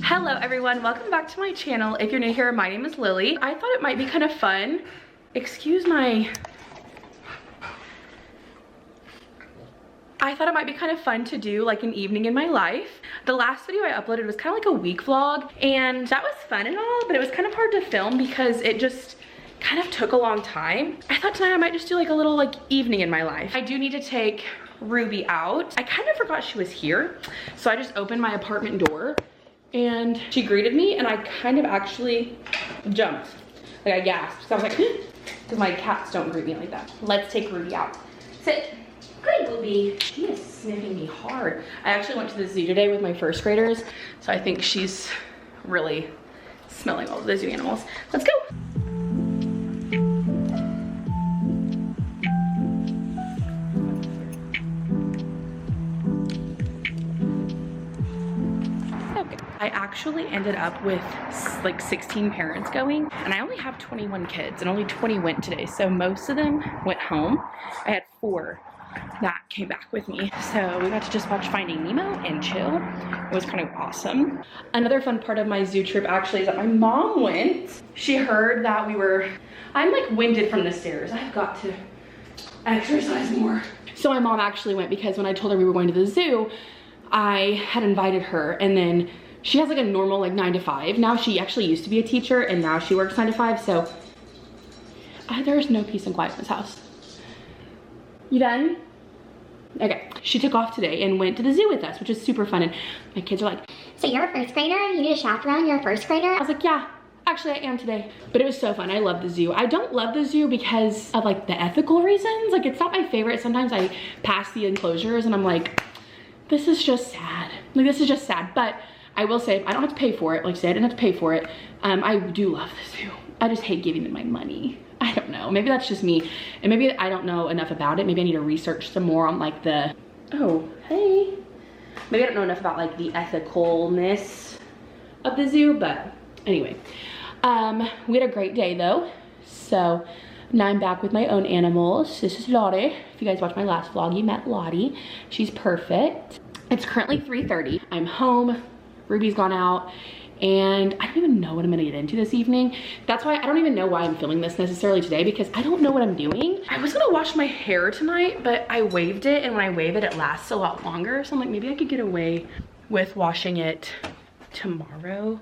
Hello everyone, welcome back to my channel. If you're new here, my name is Lily. I thought it might be kind of fun. I thought it might be kind of fun to do like an evening in my life. The last video I uploaded was kind of like a week vlog, and that was fun and all, but it was kind of hard to film because it just kind of took a long time. I thought tonight I might just do like a little like evening in my life. I do need to take Ruby out. I kind of forgot she was here, so I just opened my apartment door and she greeted me, and I kind of actually jumped. Like I gasped. So I was like, because my cats don't greet me like that. Let's take Ruby out. Sit. Good, Ruby. She is sniffing me hard. I actually went to the zoo today with my first graders, so I think she's really smelling all of the zoo animals. Let's go. I actually ended up with like 16 parents going, and I only have 21 kids and only 20 went today, so most of them went home. I had 4 that came back with me, so we got to just watch Finding Nemo and chill. It was kind of awesome. Another fun part of my zoo trip actually is that my mom went. She heard that I'm like winded from the stairs. I've got to exercise more. So my mom actually went because when I told her we were going to the zoo, I had invited her, and then she has like a normal like 9 to 5. Now she actually used to be a teacher and now she works 9 to 5. So there's no peace and quiet in this house. You done? Okay. She took off today and went to the zoo with us, which is super fun. And my kids are like, so you're a first grader? You need a chaperone? You're a first grader? I was like, yeah, actually I am today. But it was so fun. I love the zoo. I don't love the zoo because of like the ethical reasons. Like it's not my favorite. Sometimes I pass the enclosures and I'm like, this is just sad. Like this is just sad. But I will say, I don't have to pay for it. Like I said, I didn't have to pay for it. I do love the zoo. I just hate giving them my money. I don't know. Maybe that's just me. And maybe I don't know enough about it. Maybe I need to research some more on like oh, hey. Maybe I don't know enough about like the ethicalness of the zoo, but anyway. We had a great day though. So now I'm back with my own animals. This is Lottie. If you guys watched my last vlog, you met Lottie. She's perfect. It's currently 3:30. I'm home. Ruby's gone out, and I don't even know what I'm gonna get into this evening. That's why I don't even know why I'm filming this necessarily today, because I don't know what I'm doing. I was gonna wash my hair tonight, but I waved it, and when I wave it, it lasts a lot longer. So I'm like, maybe I could get away with washing it tomorrow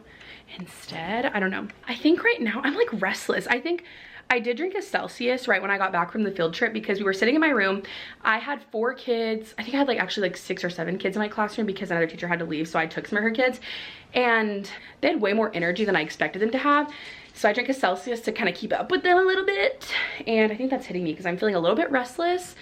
instead. I don't know. I think right now I'm like restless. I think I did drink a Celsius right when I got back from the field trip because we were sitting in my room. I had 4 kids. I think I had like actually like 6 or 7 kids in my classroom because another teacher had to leave, so I took some of her kids, and they had way more energy than I expected them to have. So I drank a Celsius to kind of keep up with them a little bit, and I think that's hitting me because I'm feeling a little bit restless,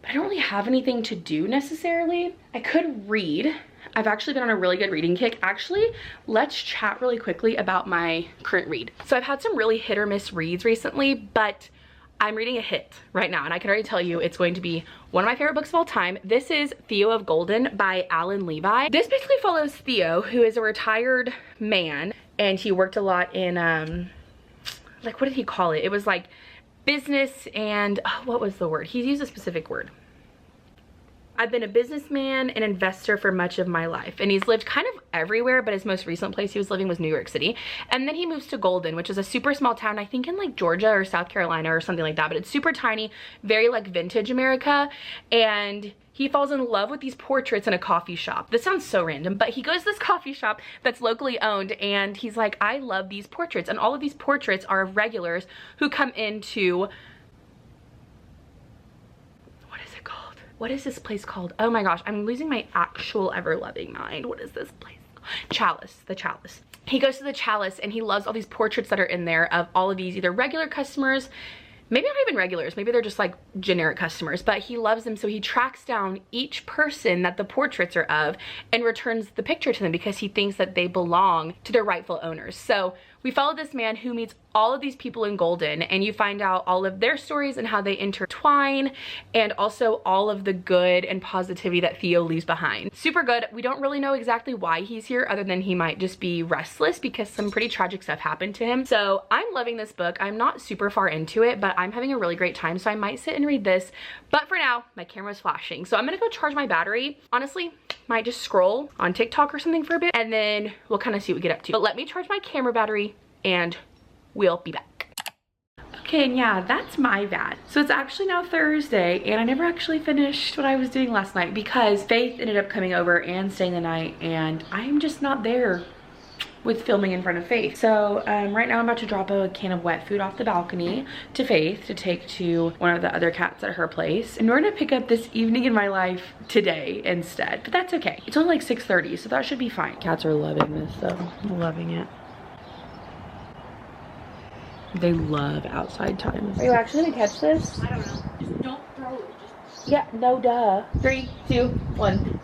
but I don't really have anything to do necessarily. I could read. I've actually been on a really good reading kick. Actually, let's chat really quickly about my current read. So I've had some really hit or miss reads recently, but I'm reading a hit right now, and I can already tell you it's going to be one of my favorite books of all time. This is Theo of Golden by Alan Levi. This basically follows Theo, who is a retired man, and he worked a lot in, like, what did he call it? It was like business and, what was the word? He used a specific word. I've been a businessman and investor for much of my life, and he's lived kind of everywhere, but his most recent place he was living was New York City. And then he moves to Golden, which is a super small town, I think in like Georgia or South Carolina or something like that, but it's super tiny, very like vintage America. And he falls in love with these portraits in a coffee shop. This sounds so random, but he goes to this coffee shop that's locally owned, and he's like, I love these portraits. And all of these portraits are of regulars who come into, what is this place called? Oh my gosh, I'm losing my actual ever-loving mind. What is this place called? Chalice, the Chalice. He goes to the Chalice and he loves all these portraits that are in there of all of these either regular customers, maybe not even regulars, maybe they're just like generic customers, but he loves them, so he tracks down each person that the portraits are of and returns the picture to them because he thinks that they belong to their rightful owners. So we follow this man who meets all of these people in Golden, and you find out all of their stories and how they intertwine, and also all of the good and positivity that Theo leaves behind. Super good. We don't really know exactly why he's here other than he might just be restless because some pretty tragic stuff happened to him. So I'm loving this book. I'm not super far into it, but I'm having a really great time, so I might sit and read this. But for now, my camera's flashing, so I'm gonna go charge my battery. Honestly, might just scroll on TikTok or something for a bit, and then we'll kind of see what we get up to. But let me charge my camera battery and we'll be back. Okay, and yeah, that's my bad. So it's actually now Thursday, and I never actually finished what I was doing last night because Faith ended up coming over and staying the night, and I'm just not there with filming in front of Faith. So right now I'm about to drop a can of wet food off the balcony to Faith to take to one of the other cats at her place. And we're gonna pick up This Evening in My Life today instead, but that's okay. It's only like 6:30, so that should be fine. Cats are loving this though, loving it. They love outside times. Are you actually gonna catch this? I don't know. Just don't throw it. Yeah, no duh. 3, 2, 1.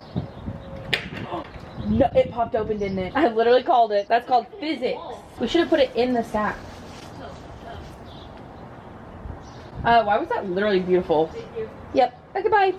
No, it popped open, didn't it? I literally called it. That's called physics. We should have put it in the sack. Why was that literally beautiful? Yep. Okay, bye.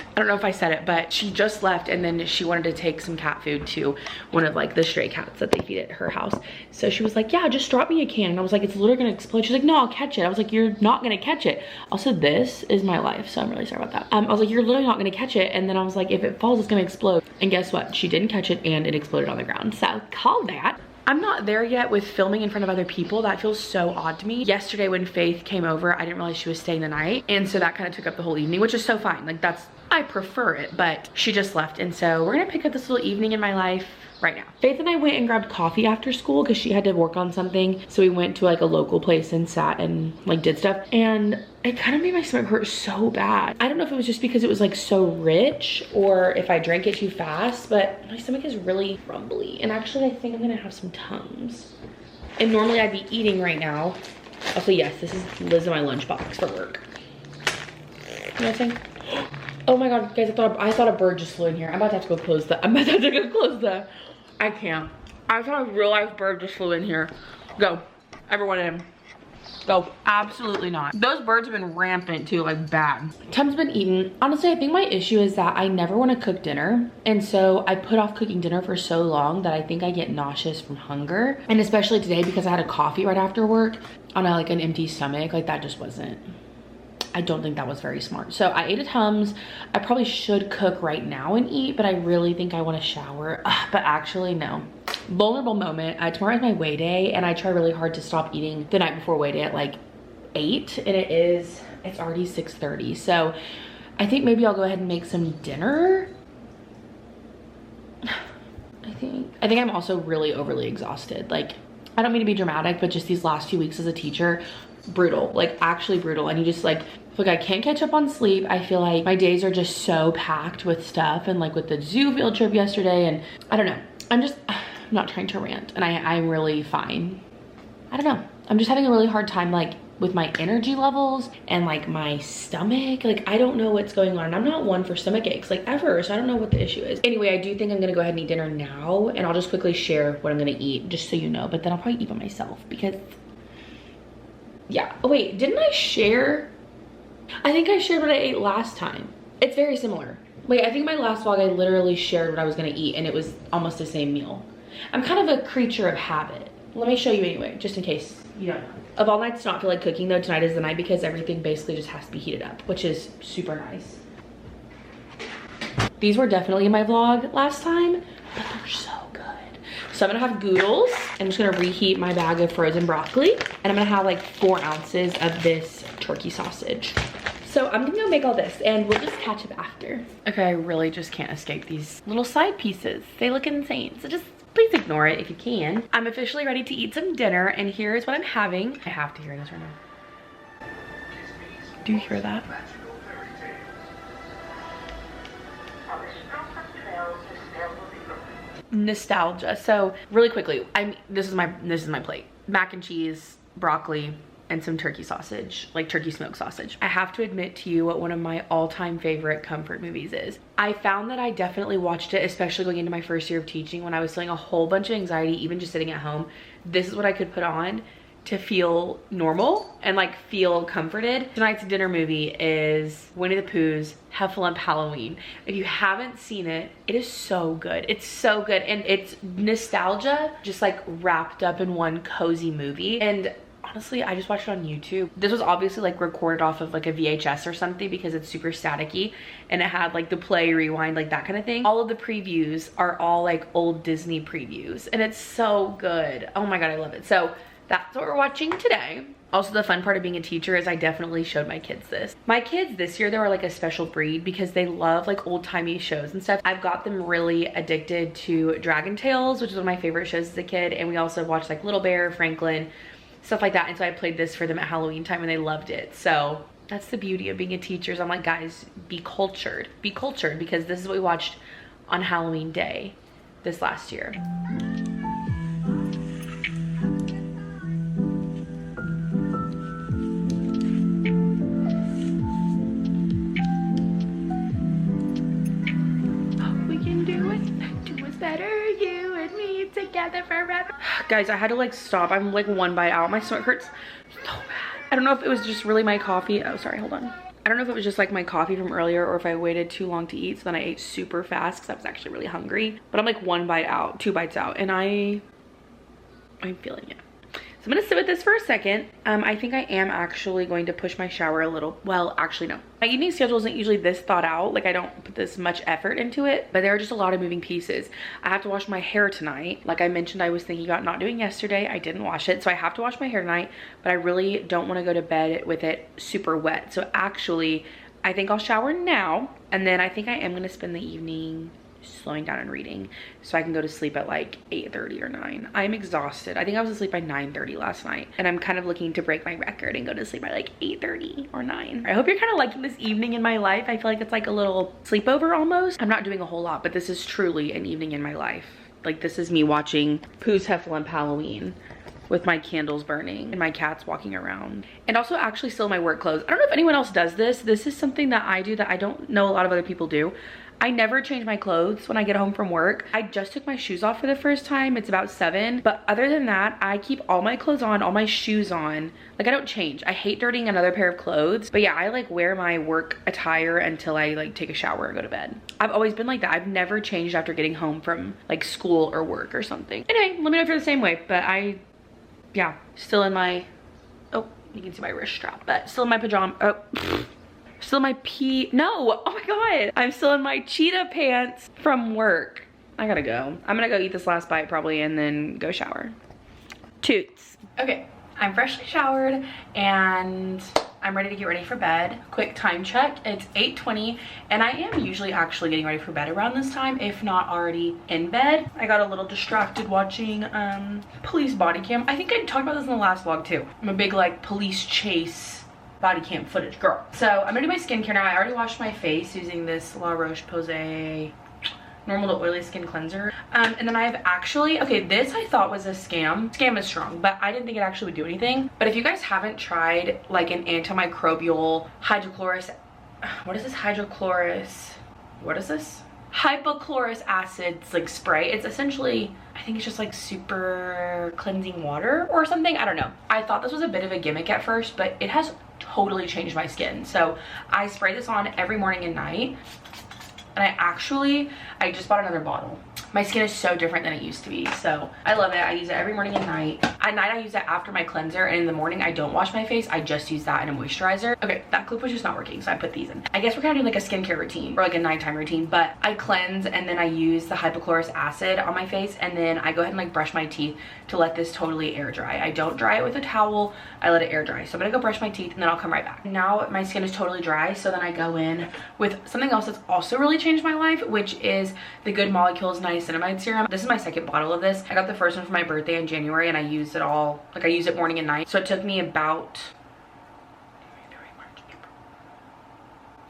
I don't know if I said it, but she just left, and then she wanted to take some cat food to one of like the stray cats that they feed at her house. So she was like, yeah, just drop me a can. And I was like, it's literally gonna explode. She's like, no, I'll catch it. I was like, you're not gonna catch it. Also, this is my life, so I'm really sorry about that. I was like, you're literally not gonna catch it. And then I was like, if it falls, it's gonna explode. And guess what? She didn't catch it, and it exploded on the ground. So call that. I'm not there yet with filming in front of other people. That feels so odd to me. Yesterday when Faith came over, I didn't realize she was staying the night. And so that kind of took up the whole evening, which is so fine. Like I prefer it, but she just left. And so we're gonna pick up this little evening in my life right now. Faith and I went and grabbed coffee after school because she had to work on something. So we went to like a local place and sat and like did stuff. And it kind of made my stomach hurt so bad. I don't know if it was just because it was like so rich or if I drank it too fast, but my stomach is really rumbly. And actually I think I'm gonna have some Tums. And normally I'd be eating right now. Also, yes, this is Liz in my lunchbox for work. You know what I'm saying? Oh my God, guys, I thought a bird just flew in here. I'm about to have to go close the, I can't. I thought a real life bird just flew in here. Go, everyone in. Go, absolutely not. Those birds have been rampant too, like bad. Tums been eaten. Honestly, I think my issue is that I never want to cook dinner. And so I put off cooking dinner for so long that I think I get nauseous from hunger. And especially today because I had a coffee right after work on like an empty stomach, like that just wasn't, I don't think that was very smart. So I ate a Tums. I probably should cook right now and eat, but I really think I want to shower. But actually, no. Vulnerable moment. Tomorrow is my weigh day, and I try really hard to stop eating the night before weigh day at like 8, and it's already 6:30. So I think maybe I'll go ahead and make some dinner. I think I'm also really overly exhausted. Like, I don't mean to be dramatic, but just these last few weeks as a teacher, brutal, like actually brutal. And you just like, look, I can't catch up on sleep. I feel like my days are just so packed with stuff, and like with the zoo field trip yesterday, and I don't know. I'm not trying to rant, and I'm really fine. I don't know. I'm just having a really hard time like with my energy levels and like my stomach. Like I don't know what's going on. I'm not one for stomach aches like ever, so I don't know what the issue is. Anyway, I do think I'm gonna go ahead and eat dinner now, and I'll just quickly share what I'm gonna eat just so you know, but then I'll probably eat by myself because yeah. Oh wait, didn't I share? I think I shared what I ate last time. It's very similar. Wait, I think my last vlog I literally shared what I was gonna eat, and it was almost the same meal. I'm kind of a creature of habit. Let me show you anyway, just in case you don't know. Of all nights to not feel like cooking though, tonight is the night because everything basically just has to be heated up, which is super nice. These were definitely in my vlog last time, but they're so good. So I'm gonna have Goodles. I'm just gonna reheat my bag of frozen broccoli, and I'm gonna have like 4 ounces of this turkey sausage. So I'm gonna go make all this, and we'll just catch up after. Okay, I really just can't escape these little side pieces. They look insane, so just please ignore it if you can. I'm officially ready to eat some dinner, and here's what I'm having. I have to hear this right now. Do you hear that? Nostalgia. So really quickly, this is my plate. Mac and cheese, broccoli, and some turkey sausage, like turkey smoked sausage. I have to admit to you what one of my all-time favorite comfort movies is. I found that I definitely watched it, especially going into my first year of teaching when I was feeling a whole bunch of anxiety, even just sitting at home. This is what I could put on to feel normal and like feel comforted. Tonight's dinner movie is Winnie the Pooh's Heffalump Halloween. If you haven't seen it, it is so good. It's so good, and it's nostalgia just like wrapped up in one cozy movie. And honestly, I just watched it on YouTube. This was obviously like recorded off of like a VHS or something because it's super staticky, and it had like the play, rewind, like that kind of thing. All of the previews are all like old Disney previews, and it's so good. Oh my God, I love it. So that's what we're watching today. Also, the fun part of being a teacher is I definitely showed my kids this. My kids this year, they were like a special breed because they love like old-timey shows and stuff. I've got them really addicted to Dragon Tales, which is one of my favorite shows as a kid. And we also watched like Little Bear, Franklin, stuff like that. And so I played this for them at Halloween time and they loved it. So that's the beauty of being a teacher is I'm like, guys, be cultured because this is what we watched on Halloween day this last year. Together forever. Guys, I had to like stop. I'm like one bite out. My stomach hurts so bad. I don't know if it was just really my coffee. Oh, sorry, hold on. I don't know if it was just like my coffee from earlier or if I waited too long to eat. So then I ate super fast because I was actually really hungry. But I'm like one bite out, 2 bites out, and I'm feeling it. So I'm gonna sit with this for a second. I think I am actually going to push my shower a little. Well, actually no. My evening schedule isn't usually this thought out. Like I don't put this much effort into it, but there are just a lot of moving pieces. I have to wash my hair tonight. Like I mentioned, I was thinking about not doing yesterday. I didn't wash it, so I have to wash my hair tonight, but I really don't want to go to bed with it super wet. So actually, I think I'll shower now, and then I think I am gonna spend the evening slowing down and reading so I can go to sleep at like 8:30 or 9. I'm exhausted. I think I was asleep by 9:30 last night, and I'm kind of looking to break my record and go to sleep by like 8:30 or 9. I hope you're kind of liking this evening in my life. I feel like it's like a little sleepover almost. I'm not doing a whole lot, but this is truly an evening in my life. Like this is me watching Pooh's Heffalump Halloween with my candles burning and my cats walking around, and also actually still in my work clothes. I don't know if anyone else does this. This is something that I do that I don't know a lot of other people do. I never change my clothes when I get home from work. I just took my shoes off for the first time. It's about 7. But other than that, I keep all my clothes on, all my shoes on. Like I don't change. I hate dirtying another pair of clothes. But yeah, I like wear my work attire until I like take a shower and go to bed. I've always been like that. I've never changed after getting home from like school or work or something. Anyway, let me know if you're the same way. But yeah, still in my, oh, you can see my wrist strap. But still in my pajama, oh. Still in my no, oh my God. I'm still in my cheetah pants from work. I gotta go. I'm gonna go eat this last bite probably and then go shower. Toots. Okay, I'm freshly showered and I'm ready to get ready for bed. Quick time check, it's 8:20 and I am usually actually getting ready for bed around this time, if not already in bed. I got a little distracted watching police body cam. I think I talked about this in the last vlog too. I'm a big like police chase body cam footage girl. So I'm gonna do my skincare now. I already washed my face using this La Roche-Posay normal to oily skin cleanser. And then I have actually, okay, this I thought was a scam. Scam is strong, but I didn't think it actually would do anything. But if you guys haven't tried like an antimicrobial hydrochlorous, what is this hydrochlorous? What is this? Hypochlorous acids like spray. It's essentially, I think it's just like super cleansing water or something. I don't know. I thought this was a bit of a gimmick at first, but it has totally changed my skin. So I spray this on every morning and night. And I just bought another bottle. My skin is so different than it used to be. So I love it. I use it every morning and night. At night I use it after my cleanser, and in the morning I don't wash my face. I just use that and a moisturizer. Okay, that clip was just not working, so I put these in. I guess we're kind of doing like a skincare routine or like a nighttime routine, but I cleanse and then I use the hypochlorous acid on my face, and then I go ahead and like brush my teeth to let this totally air dry. I don't dry it with a towel. I let it air dry. So I'm gonna go brush my teeth and then I'll come right back. Now my skin is totally dry, so then I go in with something else that's also really changed my life, which is the Good Molecules Niacinamide Serum. This is my second bottle of this. I got the first one for my birthday in January and I used it all, like I use it morning and night. So it took me about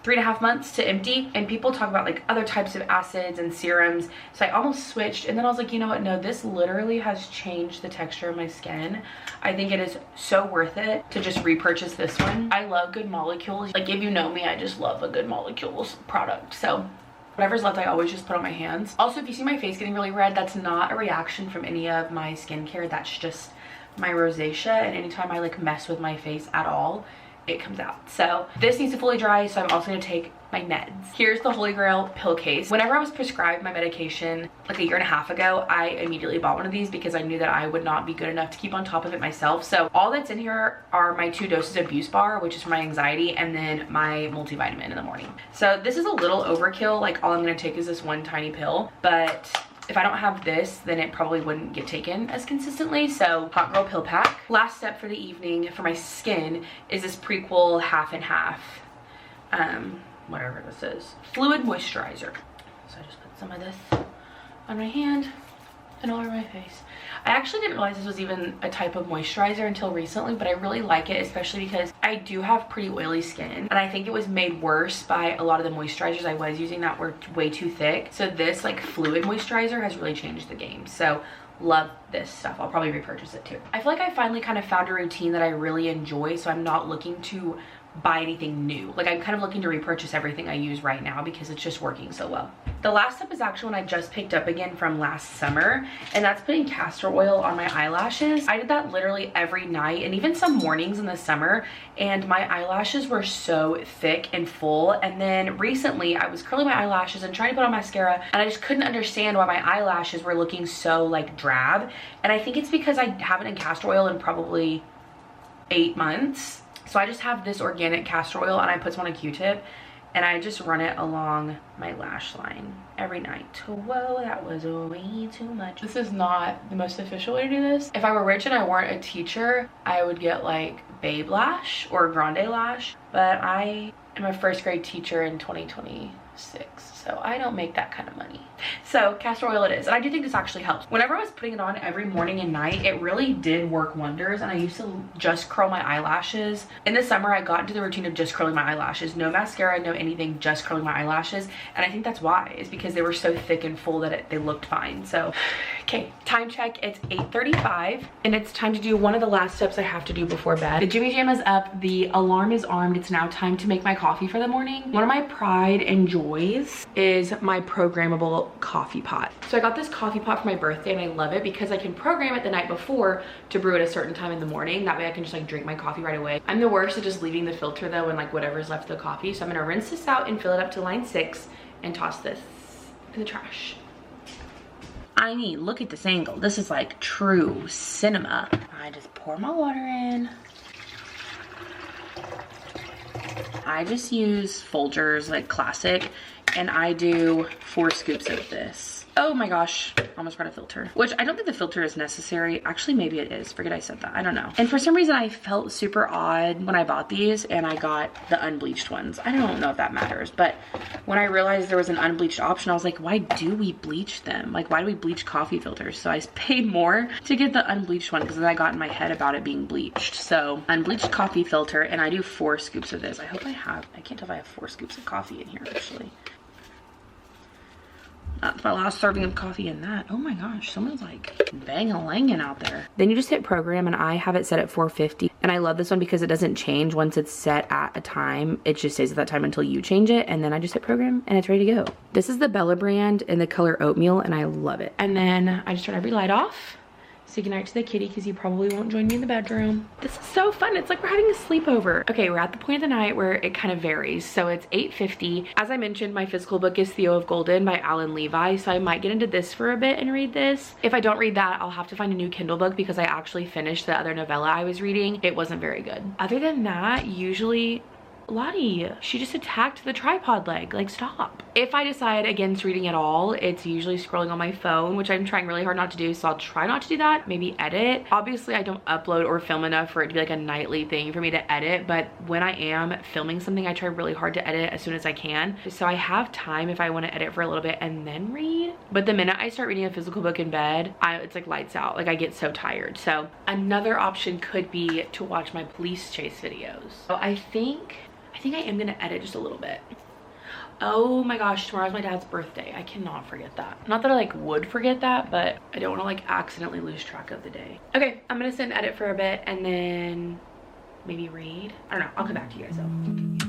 3.5 months to empty. And people talk about like other types of acids and serums, so I almost switched, and then I was like, you know what, no, this literally has changed the texture of my skin. I think it is so worth it to just repurchase this one. I love Good Molecules. Like if you know me, I just love a Good Molecules product. So whatever's left I always just put on my hands. Also, if you see my face getting really red, that's not a reaction from any of my skincare. That's just my rosacea, and anytime I like mess with my face at all, it comes out. So this needs to fully dry, so I'm also gonna take my meds. Here's the Holy Grail pill case. Whenever I was prescribed my medication like a year and a half ago, I immediately bought one of these because I knew that I would not be good enough to keep on top of it myself. So all that's in here are my 2 doses of Boost Bar, which is for my anxiety, and then my multivitamin in the morning. So this is a little overkill. Like all I'm gonna take is this one tiny pill, but if I don't have this, then it probably wouldn't get taken as consistently. So Hot Girl Pill Pack. Last step for the evening for my skin is this Prequel half and half, whatever this is, fluid moisturizer. So I just put some of this on my hand and all over my face. I actually didn't realize this was even a type of moisturizer until recently, but I really like it, especially because I do have pretty oily skin, and I think it was made worse by a lot of the moisturizers I was using that were way too thick. So this like fluid moisturizer has really changed the game. So love this stuff. I'll probably repurchase it too. I feel like I finally kind of found a routine that I really enjoy, so I'm not looking to buy anything new. Like I'm kind of looking to repurchase everything I use right now because it's just working so well. The last step is actually one I just picked up again from last summer, and that's putting castor oil on my eyelashes. I did that literally every night and even some mornings in the summer, and my eyelashes were so thick and full. And then recently I was curling my eyelashes and trying to put on mascara, and I just couldn't understand why my eyelashes were looking so like drab. And I think it's because I haven't had castor oil in probably 8 months. So I just have this organic castor oil, and I put some on a Q-tip, and I just run it along my lash line every night. Whoa, that was way too much. This is not the most official way to do this. If I were rich and I weren't a teacher, I would get like Babe Lash or Grande Lash, but I am a first grade teacher in 2026, so I don't make that kind of money. So castor oil it is, and I do think this actually helps. Whenever I was putting it on every morning and night, it really did work wonders, and I used to just curl my eyelashes. In the summer, I got into the routine of just curling my eyelashes. No mascara, no anything, just curling my eyelashes, and I think that's why, is because they were so thick and full that they looked fine. So, okay, time check, it's 8:35, and it's time to do one of the last steps I have to do before bed. The Jimmy Jam is up, the alarm is armed, it's now time to make my coffee for the morning. One of my pride and joys is my programmable coffee pot. So I got this coffee pot for my birthday, and I love it because I can program it the night before to brew at a certain time in the morning. That way I can just like drink my coffee right away. I'm the worst at just leaving the filter though and like whatever's left of the coffee. So I'm gonna rinse this out and fill it up to line 6 and toss this in the trash. I mean, look at this angle. This is like true cinema. I just pour my water in. I just use Folgers, like classic, and I do 4 scoops of this. Oh my gosh, almost brought a filter, which I don't think the filter is necessary. Actually, maybe it is. Forget I said that. I don't know. And for some reason, I felt super odd when I bought these, and I got the unbleached ones. I don't know if that matters, but when I realized there was an unbleached option, I was like, why do we bleach them? Like, why do we bleach coffee filters? So I paid more to get the unbleached one because I got in my head about it being bleached. So unbleached coffee filter, and I do 4 scoops of this. I hope I can't tell if I have 4 scoops of coffee in here actually. That's my last serving of coffee in that. Oh my gosh, someone's like bang-a-langing out there. Then you just hit program, and I have it set at 450. And I love this one because it doesn't change once it's set at a time. It just stays at that time until you change it. And then I just hit program and it's ready to go. This is the Bella brand in the color oatmeal, and I love it. And then I just turn every light off. Say goodnight to the kitty because he probably won't join me in the bedroom. This is so fun. It's like we're having a sleepover. Okay, we're at the point of the night where it kind of varies. So it's 8:50. As I mentioned, my physical book is Theo of Golden by Alan Levi. So I might get into this for a bit and read this. If I don't read that, I'll have to find a new Kindle book because I actually finished the other novella I was reading. It wasn't very good. Other than that, usually Lottie, she just attacked the tripod leg. Like, stop. If I decide against reading at all, it's usually scrolling on my phone, which I'm trying really hard not to do, so I'll try not to do that. Maybe edit. Obviously, I don't upload or film enough for it to be like a nightly thing for me to edit, but when I am filming something, I try really hard to edit as soon as I can. So I have time if I want to edit for a little bit and then read. But the minute I start reading a physical book in bed, it's like lights out. Like, I get so tired. So another option could be to watch my police chase videos. So I think I am gonna edit just a little bit. Oh my gosh, tomorrow's my dad's birthday. I cannot forget that. Not that I like would forget that, but I don't want to like accidentally lose track of the day. Okay, I'm gonna sit and edit for a bit and then maybe read. I don't know, I'll come back to you guys though.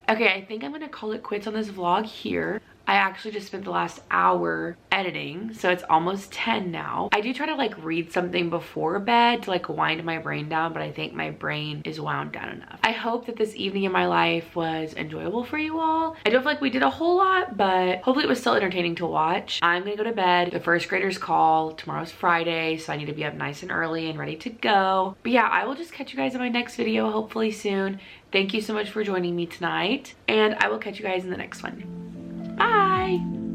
Okay, I think I'm gonna call it quits on this vlog here. I actually just spent the last hour editing, so it's almost 10 now. I do try to like read something before bed to like wind my brain down, but I think my brain is wound down enough. I hope that this evening in my life was enjoyable for you all. I don't feel like we did a whole lot, but hopefully it was still entertaining to watch. I'm gonna go to bed. The first graders call. Tomorrow's Friday, so I need to be up nice and early and ready to go. But yeah, I will just catch you guys in my next video, hopefully soon. Thank you so much for joining me tonight, and I will catch you guys in the next one. Bye!